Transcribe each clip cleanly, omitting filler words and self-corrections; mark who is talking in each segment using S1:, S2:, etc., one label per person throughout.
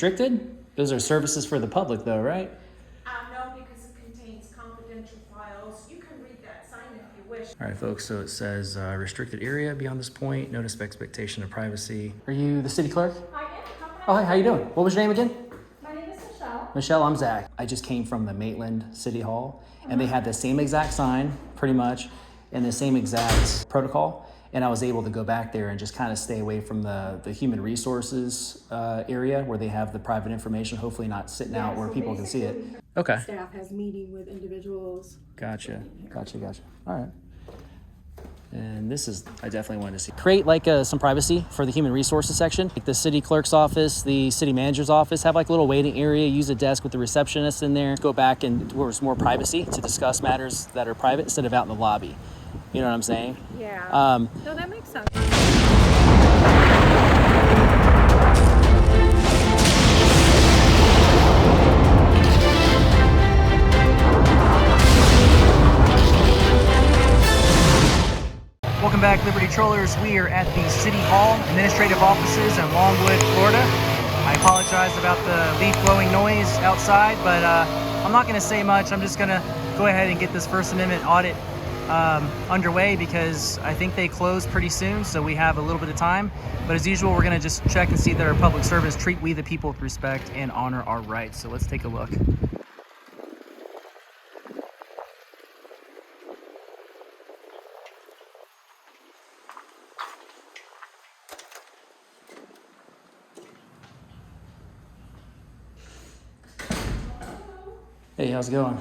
S1: restricted? Those are services for the public though, right?
S2: No, because it contains confidential files. You can read that sign if you wish.
S1: All right, folks, so it says restricted area beyond this point, notice of expectation of privacy. Are you the city clerk?
S2: I am.
S1: Oh, hey, how you doing? What was your name again?
S2: My name is Michelle.
S1: Michelle, I'm Zach. I just came from the Maitland City Hall, and they had the same exact sign, pretty much, and the same exact protocol. And I was able to go back there and just kind of stay away from the human resources area where they have the private information, hopefully not sitting out where people can see it. Okay.
S3: Staff has meeting with individuals.
S1: Gotcha. All right. And this is, I definitely wanted to see. Create like some privacy for the human resources section. Like the city clerk's office, the city manager's office, have like a little waiting area, use a desk with the receptionist in there. Go back and where there's more privacy to discuss matters that are private instead of out in the lobby. You know what I'm saying?
S3: Yeah. No, that makes sense.
S1: Welcome back, Liberty Trollers. We are at the City Hall administrative offices in Longwood, Florida. I apologize about the leaf blowing noise outside, but I'm not going to say much. I'm just going to go ahead and get this First Amendment audit underway because I think they close pretty soon, so we have a little bit of time. But as usual, we're going to just check and see that our public servants treat we the people with respect and honor our rights. So let's take a look. Hey, how's it going?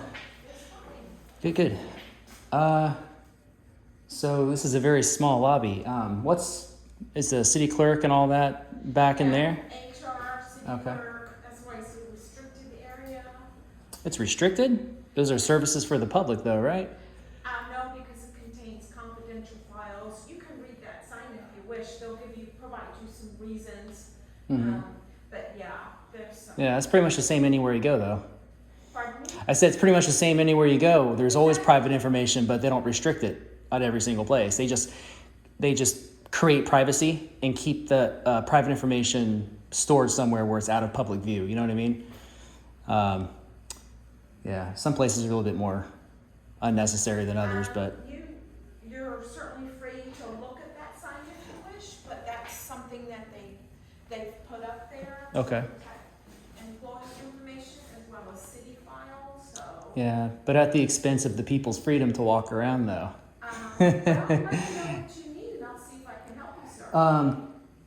S1: Good. So this is a very small lobby. Is the city clerk and all that back in there?
S2: HR, city clerk, that's why it's a restricted area.
S1: It's restricted? Those are services for the public though, right?
S2: No, because it contains confidential files. You can read that sign if you wish. They'll provide you some reasons. But yeah, there's some.
S1: Yeah, it's pretty much the same anywhere you go though.
S2: Pardon me?
S1: I said it's pretty much the same anywhere you go. There's always private information, but they don't restrict it at every single place. They just create privacy and keep the private information stored somewhere where it's out of public view. You know what I mean? Yeah, some places are a little bit more unnecessary than others, but
S2: You're certainly free to look at that sign if you wish, but that's something that they've put up there.
S1: Okay.
S2: To protect employee information as well as city files. So.
S1: yeah, but at the expense of the people's freedom to walk around though.
S2: Let me know what you need, and I'll see if I can help you, sir.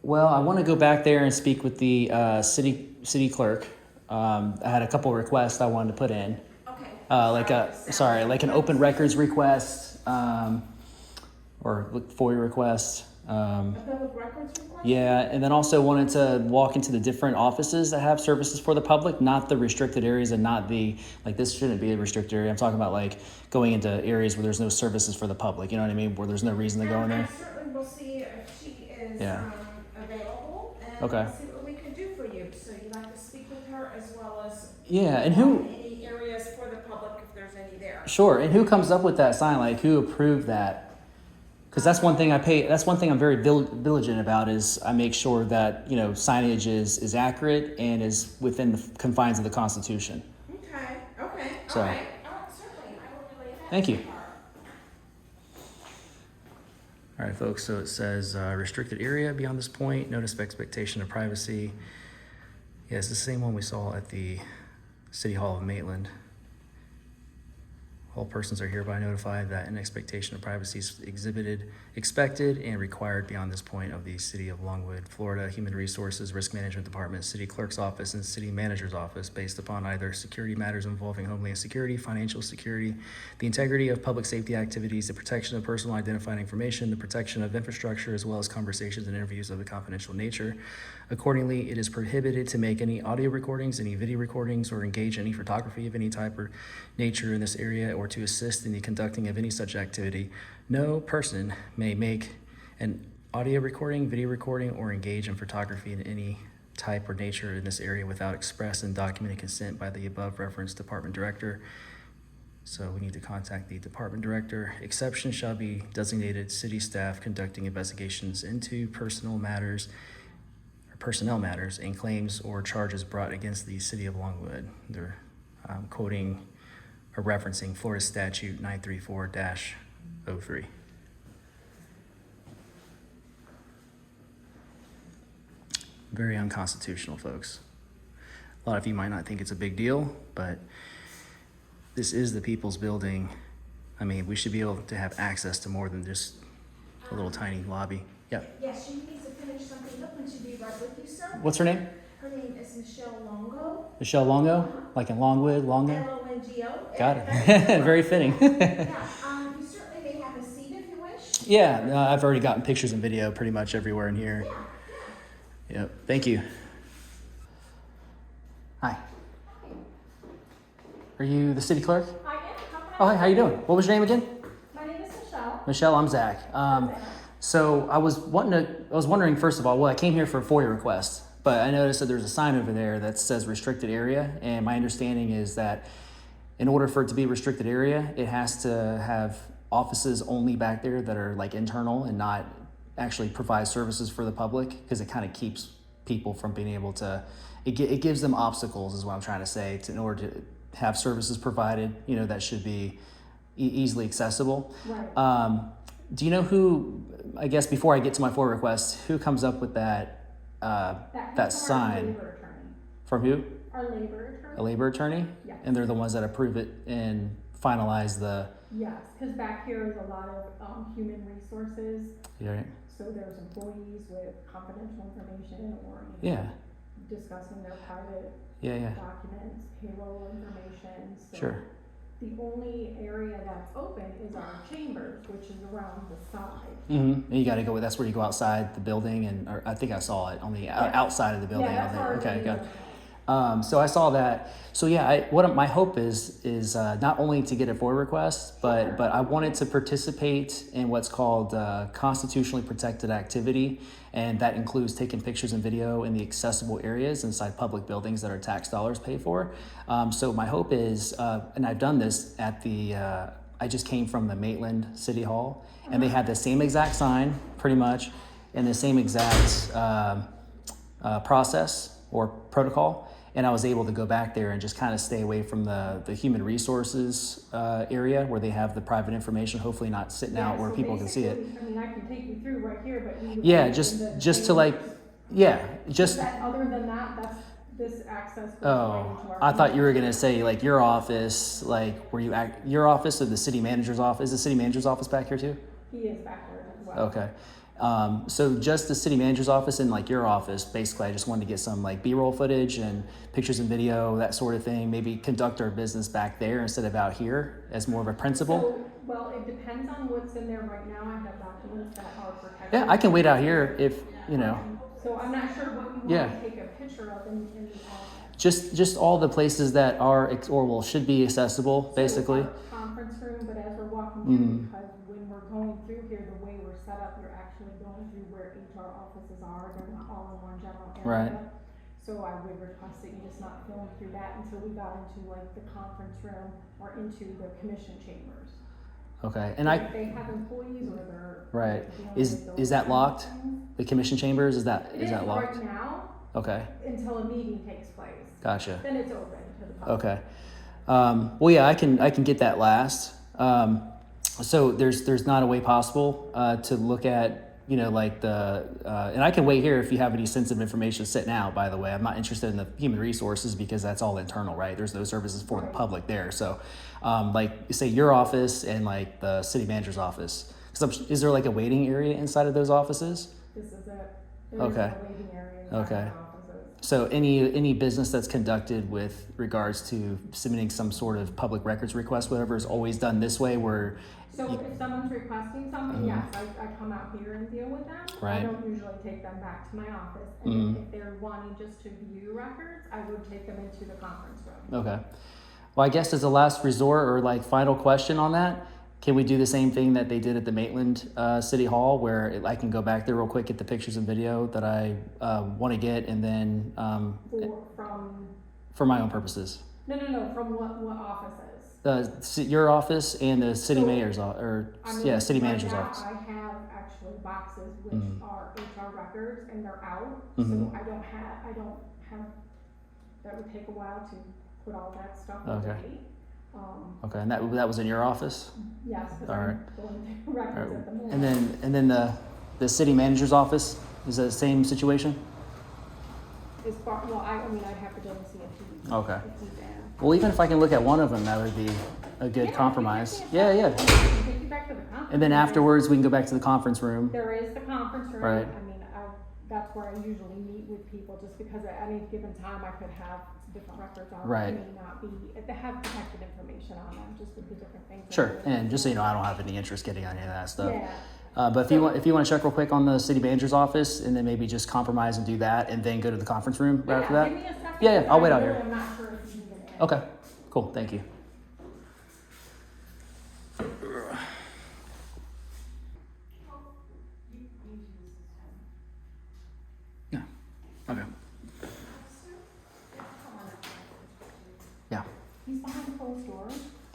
S1: Well, I want to go back there and speak with the city clerk. I had a couple requests I wanted to put in.
S2: Okay.
S1: Like an open records request, or FOIA request.
S2: A public records request?
S1: Yeah, and then also wanted to walk into the different offices that have services for the public, not the restricted areas and not this shouldn't be a restricted area. I'm talking about like going into areas where there's no services for the public, you know what I mean? Where there's no reason to go in there.
S2: I certainly will see if she is available, and
S1: Okay.
S2: see what we can do for you. So you'd like to speak with her as well as
S1: Yeah, and who,
S2: any areas for the public if there's any there.
S1: sure, and who comes up with that sign? Like who approved that? Because that's one thing I'm very diligent about is I make sure that, signage is accurate and is within the confines of the Constitution.
S2: Okay,
S1: So.
S2: all right, certainly, I will relay that.
S1: Thank you.
S2: to her.
S1: All right, folks, so it says restricted area beyond this point, notice of expectation of privacy. Yeah, it's the same one we saw at the City Hall of Maitland. All persons are hereby notified that an expectation of privacy is expected and required beyond this point of the City of Longwood, Florida, Human Resources, Risk Management Department, City Clerk's Office, and City Manager's Office based upon either security matters involving homeland security, financial security, the integrity of public safety activities, the protection of personal identifying information, the protection of infrastructure, as well as conversations and interviews of a confidential nature. Accordingly, it is prohibited to make any audio recordings, any video recordings, or engage in any photography of any type or nature in this area or to assist in the conducting of any such activity. No person may make an audio recording, video recording, or engage in photography in any type or nature in this area without express and documented consent by the above referenced department director. So we need to contact the department director. Exceptions shall be designated city staff conducting investigations into personal matters or personnel matters and claims or charges brought against the city of Longwood. They're quoting or referencing Florida Statute 934-03. Very unconstitutional, folks. A lot of you might not think it's a big deal, but this is the people's building. I mean, we should be able to have access to more than just a little tiny lobby. Yeah.
S2: Yes, she needs to finish something up and she'll be right with you, sir.
S1: What's her name?
S2: Her name is Michelle Longo.
S1: Michelle Longo? Like in Longwood, Longo?
S2: Longo.
S1: Got it. Very fitting.
S2: Yeah, you certainly may have a seat if you wish.
S1: Yeah, I've already gotten pictures and video pretty much everywhere in here.
S2: Yeah.
S1: Yep. Thank you. Hi. Are you the city clerk?
S3: I am.
S1: Oh, hi. How you doing? What was your name again?
S3: My name is Michelle.
S1: Michelle. I'm Zach. So I was wondering, first of all, well, I came here for a FOIA request, but I noticed that there's a sign over there that says restricted area, and my understanding is that in order for it to be restricted area, it has to have offices only back there that are like internal and not actually provide services for the public, because it kind of keeps people from being able to, it gives them obstacles is what I'm trying to say, in order to have services provided, that should be easily accessible.
S3: Right.
S1: Do you know who, I guess before I get to my FOIA request, who comes up with that sign?
S3: Labor attorney.
S1: From who?
S3: Our labor attorney.
S1: A labor attorney?
S3: Yes.
S1: And they're the ones that approve it and finalize the,
S3: Yes, because back here is a lot of human resources.
S1: right?
S3: So there's employees with confidential information or
S1: Yeah,
S3: discussing their private
S1: yeah.
S3: documents, payroll information. So
S1: Sure.
S3: the only area that's open is our chambers, which is around the side.
S1: Mm-hmm. And you got to go. That's where you go outside the building, or I think I saw it on the outside of the building.
S3: Yeah, that's our
S1: Okay, got it.
S3: labor.
S1: So I saw that. So yeah, what my hope is not only to get a FOIA request, but I wanted to participate in what's called constitutionally protected activity, and that includes taking pictures and video in the accessible areas inside public buildings that our tax dollars pay for. So my hope is, and I've done this at the. I just came from the Maitland City Hall, and they had the same exact sign, pretty much, and the same exact process or protocol. And I was able to go back there and just kind of stay away from the human resources area where they have the private information, hopefully not sitting out where
S3: so
S1: people can see it.
S3: basically, I mean, I can take you through right here, but we would
S1: Yeah,
S3: be
S1: just
S3: in the
S1: just to like,
S3: chambers.
S1: yeah, just.
S3: Other than that, that's this access goes right
S1: Oh,
S3: into our.
S1: I thought you were gonna say like your office, like where you act, your office or the city manager's office. Is the city manager's office back here too?
S3: He is back there as well.
S1: Okay. So just the city manager's office and like your office, basically, I just wanted to get some like B-roll footage and pictures and video, that sort of thing. Maybe conduct our business back there instead of out here as more of a principal.
S3: So, well, it depends on what's in there right now. I have documents that are protected.
S1: Yeah, I can wait out here if,
S3: So I'm not sure what you
S1: Yeah.
S3: want to take a picture of in the
S1: just all the places that are, should be accessible, basically.
S3: conference room, but as we're walking
S1: Mhm.
S3: through, because when we're going through here, the way we're set up, you're actually going through where HR offices are. They're not all in one general area.
S1: Right.
S3: So I would request that you just not film through that until we got into like the conference room or into the commission chambers.
S1: Okay, and
S3: If they have employees or they're.
S1: Right.
S3: dealing
S1: Is
S3: with those
S1: that
S3: kinds of
S1: locked?
S3: things.
S1: The commission chambers, is that
S3: It is
S1: locked?
S3: right now
S1: Okay,
S3: until a meeting takes place.
S1: gotcha.
S3: Then it's open to the public.
S1: Okay. Well, yeah, I can get that last. So there's not a way possible to look at, like and I can wait here if you have any sensitive information sitting out, by the way. I'm not interested in the human resources because that's all internal, right? There's no services for the public there. So like say your office and like the city manager's office. Is there like a waiting area inside of those offices?
S3: This is it. There is
S1: Okay.
S3: a waiting area inside
S1: Okay.
S3: the offices.
S1: So any business that's conducted with regards to submitting some sort of public records request, whatever, is always done this way where
S3: So if someone's requesting something,
S1: Mhm.
S3: yes, I come out here and deal with them.
S1: Right.
S3: I don't usually take them back to my office. And
S1: Mhm.
S3: if they're wanting just to view records, I would take them into the conference room.
S1: Okay. Well, I guess as a last resort or like final question on that, can we do the same thing that they did at the Maitland City Hall where I can go back there real quick, get the pictures and video that I want to get, and then
S3: From,
S1: for my own purposes?
S3: no, from what offices?
S1: Your office and the city
S3: So,
S1: mayor's
S3: I mean,
S1: city
S3: right
S1: manager's
S3: now,
S1: office.
S3: I have actually boxes which
S1: Mhm.
S3: are HR records. records and they're out,
S1: Mhm.
S3: so I don't have, that would take a while to put all that stuff
S1: Okay.
S3: away.
S1: Okay, and that was in your office?
S3: Yes, because
S1: All
S3: I'm
S1: right.
S3: going through records
S1: All
S3: at the
S1: right.
S3: moment.
S1: And then the city manager's office, is that the same situation?
S3: As far, well, I mean, I'd have to go and see if he's,
S1: Okay.
S3: if he's there.
S1: Well, even if I can look at one of them, that would be a good
S3: Yeah,
S1: compromise.
S3: I
S1: Yeah.
S3: can take you back to the conference.
S1: And then afterwards, we can go back to the conference room.
S3: There is the conference room.
S1: Right.
S3: I mean, that's where I usually meet with people, just because at any given time I could have different records on.
S1: Right.
S3: They may not be, they have protected information on them, just with the different things. that
S1: Sure,
S3: are-
S1: and just so you know, I don't have any interest getting on any of that stuff.
S3: Yeah.
S1: But if you want to check real quick on the city manager's office, and then maybe just compromise and do that, and then go to the conference room right after that.
S3: Give me a second.
S1: Yeah, I'll wait out here.
S3: I'm not sure if he's even in.
S1: Okay, cool, thank you. Yeah. Okay. Yeah.
S3: He's behind closed doors.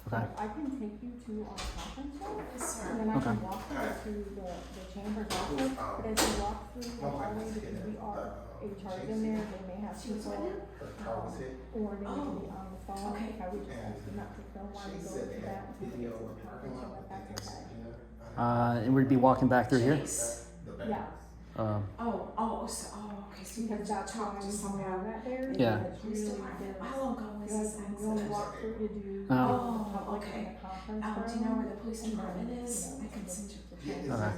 S1: Okay.
S3: But I can take you to our conference room,
S2: Yes, sir.
S3: and then I
S1: Okay.
S3: can walk you to the chambers also. But as you walk through the hallway, because we are HR's in there, they may have people, or they may be on the phone.
S2: Okay.
S3: I would just ask you not to film while you go to that, and take it to the conference room, if that's okay.
S1: And we'd be walking back through here?
S2: Jace.
S3: Yes,
S1: Um,
S2: Okay, so you have
S3: because
S2: to
S3: that's why
S2: talk to
S3: we have
S2: someone.
S3: that there.
S1: Yeah.
S3: because It's
S2: Police
S3: really,
S2: department.
S3: there's,
S2: How long ago was this
S3: we only
S2: accident?
S3: walk through to do
S1: Oh.
S3: the public
S2: Okay.
S3: in the conference
S2: Do you know
S3: room.
S2: where the police
S3: and then,
S2: department
S3: you
S2: is?
S3: know,
S2: I can send you.
S1: Okay.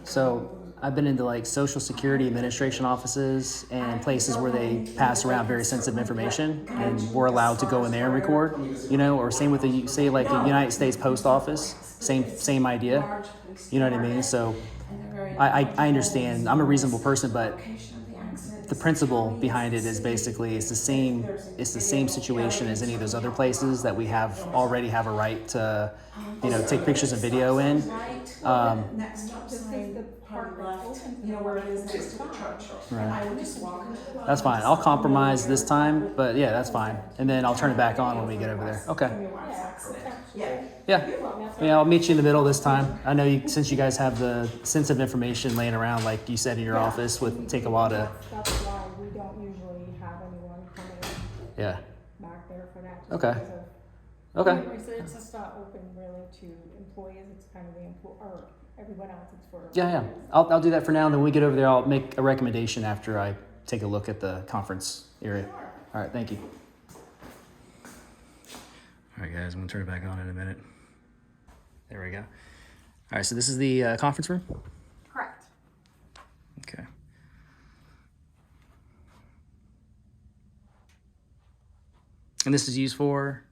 S1: So I've been into like social security administration offices and places where they pass around very sensitive information, and we're allowed to go in there and record, you know, or same with the, say like the United States Post Office, same idea,
S2: Large police
S1: you know what I mean? So
S2: And they're very
S1: I understand, I'm a reasonable person, but
S2: location of the accident.
S1: the principle behind it is basically it's the same situation as any of those other places that we already have a right to, you know, take pictures and video in.
S2: Next stop
S3: This is
S2: sign,
S3: the
S2: part
S3: part that's
S2: left,
S3: open.
S2: you know where it is next to the church. And I would just walk into the.
S1: That's fine. I'll compromise this time, but yeah, that's fine. And then I'll turn it back on when we get over there. Okay.
S2: From your wife's accident. Yeah.
S1: Yeah. Yeah, I'll meet you in the middle this time. I know since you guys have the sensitive information laying around, like you said in your office, would take a while to.
S3: That's why we don't usually have anyone coming
S1: Yeah.
S3: back there for that. just
S1: Okay.
S3: because of-
S1: Okay.
S3: It's just not open really to employees, it's kind of or everyone else, it's for.
S1: Yeah. I'll do that for now, and then when we get over there, I'll make a recommendation after I take a look at the conference area. All right. Thank you. All right, guys. I'm gonna turn it back on in a minute. There we go. All right. So this is the conference room.
S3: Correct.
S1: Okay. And this is used for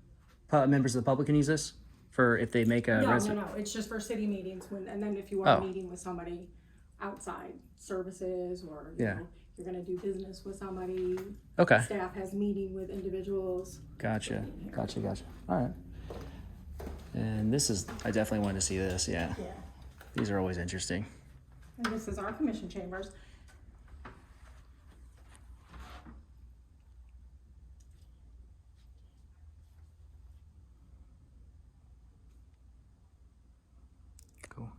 S1: members of the public can use this for if they make a
S3: No, it's just for city meetings and then if you want
S1: Oh.
S3: a meeting with somebody outside services or,
S1: Yeah.
S3: you're gonna do business with somebody,
S1: Okay.
S3: staff has meeting with individuals.
S1: Gotcha. All right. And this is, I definitely wanted to see this. Yeah.
S3: Yeah.
S1: These are always interesting.
S3: And this is our commission chambers.
S1: Cool.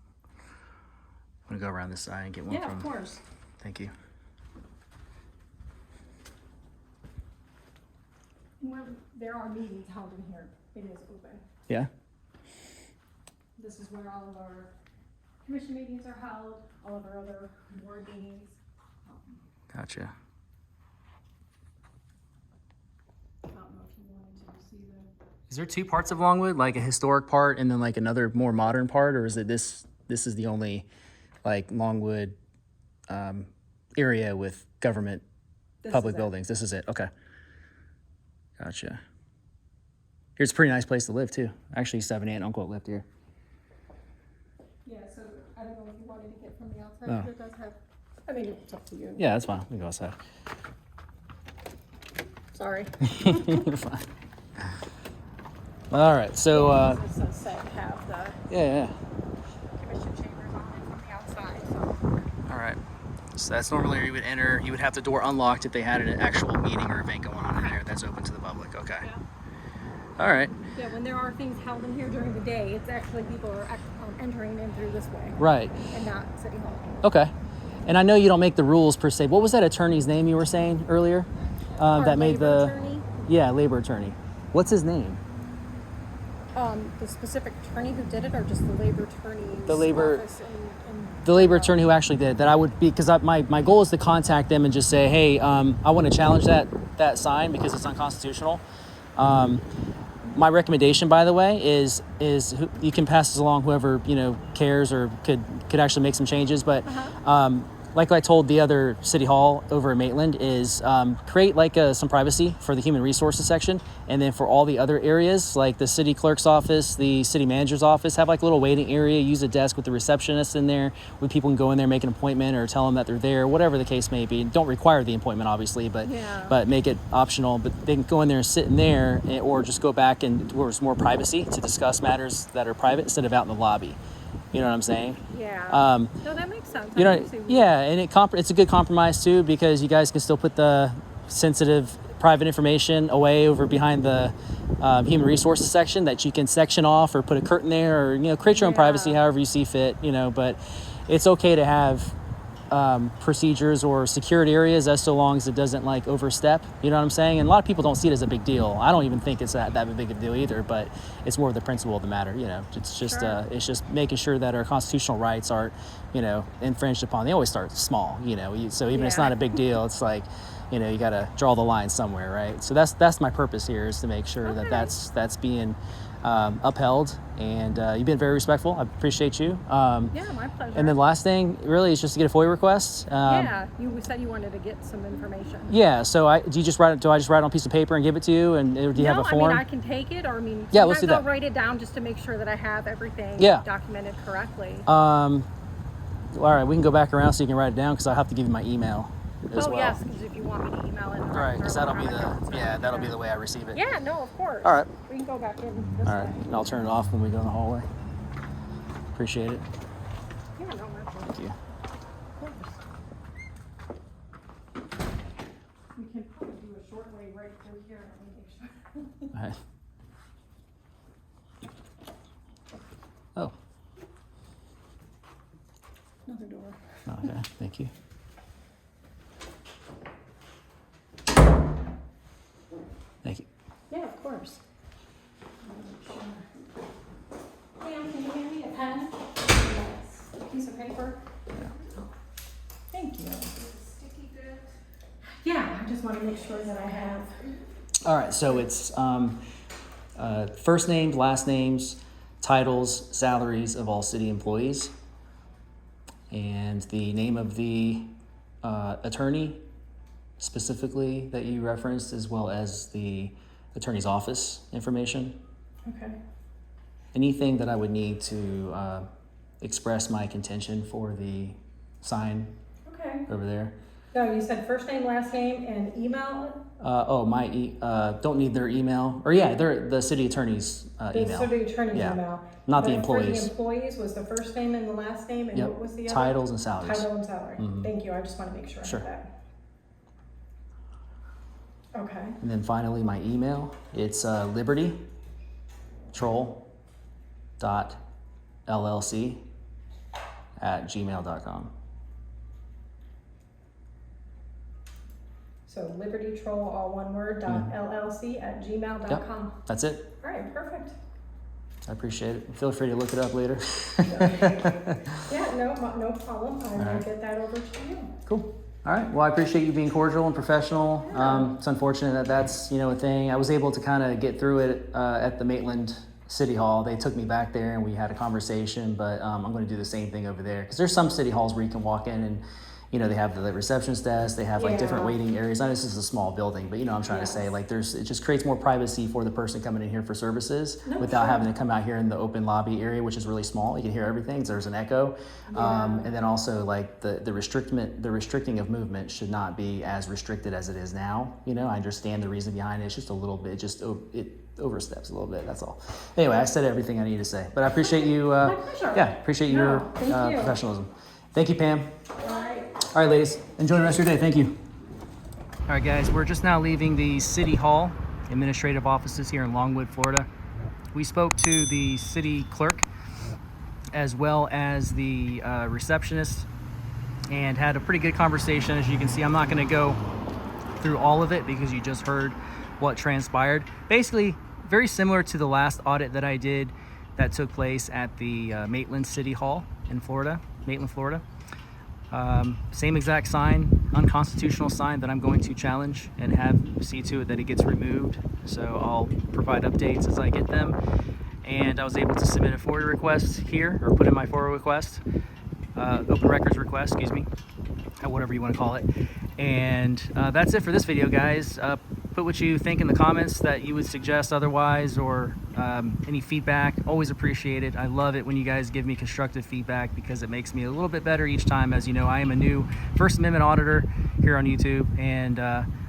S1: I'm gonna go around this side and get one
S3: Yeah,
S1: from.
S3: of course.
S1: Thank you.
S3: When there are meetings held in here, it is open.
S1: Yeah.
S3: This is where all of our commission meetings are held, all of our other board meetings.
S1: Gotcha.
S3: I don't know if you wanted to see the.
S1: Is there two parts of Longwood, like a historic part and then like another more modern part, or is it this is the only like Longwood area with government public buildings? This is it. Okay. Gotcha. Here's a pretty nice place to live too. Actually, 7 aunt and uncle lived here.
S3: Yeah, so I don't know if you wanted to get from the outside,
S1: Oh.
S3: but it does have, I mean, it's up to you.
S1: Yeah, that's fine. We can go outside.
S3: Sorry.
S1: You're fine. All right. So
S3: This does say have the
S1: yeah.
S3: commission chambers on it from the outside, so.
S1: All right. So that's normally where you would enter. You would have the door unlocked if they had an actual meeting or event going on in there. That's open to the public. Okay.
S3: Yeah.
S1: All right.
S3: Yeah, when there are things held in here during the day, it's actually people are entering in through this way
S1: Right.
S3: and not City Hall.
S1: Okay. And I know you don't make the rules per se. What was that attorney's name you were saying earlier? That made the
S3: attorney,
S1: labor attorney. What's his name?
S3: the specific attorney who did it, or just the labor attorney's
S1: The labor-
S3: office
S1: The labor attorney who actually did it. That I would be, because my goal is to contact them and just say, hey, I want to challenge that sign because it's unconstitutional. My recommendation, by the way, is you can pass this along whoever cares or could actually make some changes. But like I told the other city hall over in Maitland, is create like some privacy for the human resources section, and then for all the other areas like the city clerk's office, the city manager's office, have like a little waiting area. Use a desk with the receptionist in there, where people can go in there, make an appointment, or tell them that they're there, whatever the case may be. Don't require the appointment, obviously, but make it optional. But they can go in there and sit in there, or just go back and where there's more privacy to discuss matters that are private instead of out in the lobby. You know what I'm saying?
S3: Yeah. No, that makes sense.
S1: And it's a good compromise too, because you guys can still put the sensitive private information away over behind the human resources section that you can section off or put a curtain there, or create your own privacy however you see fit. But it's okay to have procedures or secured areas, as so long as it doesn't like overstep. You know what I'm saying? And a lot of people don't see it as a big deal. I don't even think it's that big of a deal either, but it's more of the principle of the matter. It's just it's just making sure that our constitutional rights aren't infringed upon. They always start small, so even if it's not a big deal, it's like you got to draw the line somewhere, right? So that's my purpose here, is to make sure that that's being upheld. And you've been very respectful. I appreciate you.
S3: Yeah, my pleasure.
S1: And then the last thing really is just to get a FOIA request.
S3: You said you wanted to get some information.
S1: Yeah, so do I just write it on a piece of paper and give it to you, and do you have a form?
S3: I can take it, or
S1: yeah, let's do that.
S3: I'll write it down just to make sure that I have everything documented correctly.
S1: All right, we can go back around so you can write it down, because I'll have to give you my email as well.
S3: Yes, because if you want me to email it.
S1: Right, because that'll be the way I receive it.
S3: Yeah, no, of course.
S1: All right.
S3: We can go back in this
S1: All right,
S3: way.
S1: and I'll turn it off when we go in the hallway. Appreciate it.
S3: Yeah, no, my pleasure.
S1: Thank you.
S3: We can probably do a short way right through here. Let me make sure.
S1: All right. Oh,
S3: Another door.
S1: okay, thank you. Thank you.
S3: Yeah, of course. Ma'am, can you hand me a pen? Yes. A piece of paper?
S1: Yeah.
S3: Thank you.
S2: Sticky bit.
S3: Yeah, I just want to make sure that I have.
S1: All right, so it's first names, last names, titles, salaries of all city employees, and the name of the attorney specifically that you referenced, as well as the attorney's office information.
S3: Okay.
S1: Anything that I would need to express my contention for the sign
S3: Okay.
S1: over there.
S3: So you said first name, last name, and email?
S1: Don't need their email, or the city attorney's email.
S3: The city attorney's
S1: Yeah.
S3: email.
S1: Not the
S3: But For
S1: employees.
S3: the employees was the first name and the last name, and
S1: Yep.
S3: what was the other?
S1: Titles and salaries.
S3: Title and salary.
S1: Mhm.
S3: Thank you, I just want to make sure I
S1: Sure.
S3: have that. Okay.
S1: And then finally, my email. It's libertytroll.llc@gmail.com.
S3: So Liberty Troll, all one word, .llc@gmail.com.
S1: That's it.
S3: All right, perfect.
S1: I appreciate it. Feel free to look it up later.
S3: Yeah, no problem. I will
S1: right.
S3: get that over to you.
S1: Cool. All right. Well, I appreciate you being cordial and professional.
S3: Yeah.
S1: It's unfortunate that that's a thing. I was able to kind of get through it at the Maitland City Hall. They took me back there and we had a conversation. But I'm going to do the same thing over there, because there's some city halls where you can walk in and they have the receptionist desk. They have like different
S3: Yeah.
S1: waiting areas. I know this is a small building, but I'm trying to say, like, it just creates more privacy for the person coming in here for services
S3: No,
S1: without
S3: sure.
S1: having to come out here in the open lobby area, which is really small. You can hear everything. So there's an echo.
S3: Yeah.
S1: And then also like the restricting of movement should not be as restricted as it is now. I understand the reason behind it. It's just a little bit, it oversteps a little bit. That's all. Anyway, I said everything I need to say, but I appreciate you.
S3: My pleasure.
S1: Appreciate your
S3: Thank you.
S1: professionalism. Thank you, Pam.
S3: All right.
S1: All right, ladies, enjoy the rest of your day. Thank you. All right, guys, we're just now leaving the City Hall administrative offices here in Longwood, Florida. We spoke to the city clerk as well as the receptionist and had a pretty good conversation. As you can see, I'm not going to go through all of it because you just heard what transpired. Basically, very similar to the last audit that I did that took place at the Maitland City Hall in Florida, Maitland, Florida. Same exact sign, unconstitutional sign that I'm going to challenge and have see to it that it gets removed. So I'll provide updates as I get them. And I was able to submit a FOIA request here, or put in my FOIA request, open records request, excuse me, whatever you want to call it. And that's it for this video, guys. Put what you think in the comments that you would suggest otherwise, or any feedback. Always appreciate it. I love it when you guys give me constructive feedback because it makes me a little bit better each time. As you know, I am a new First Amendment auditor here on YouTube, and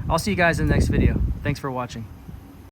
S1: I'll see you guys in the next video. Thanks for watching.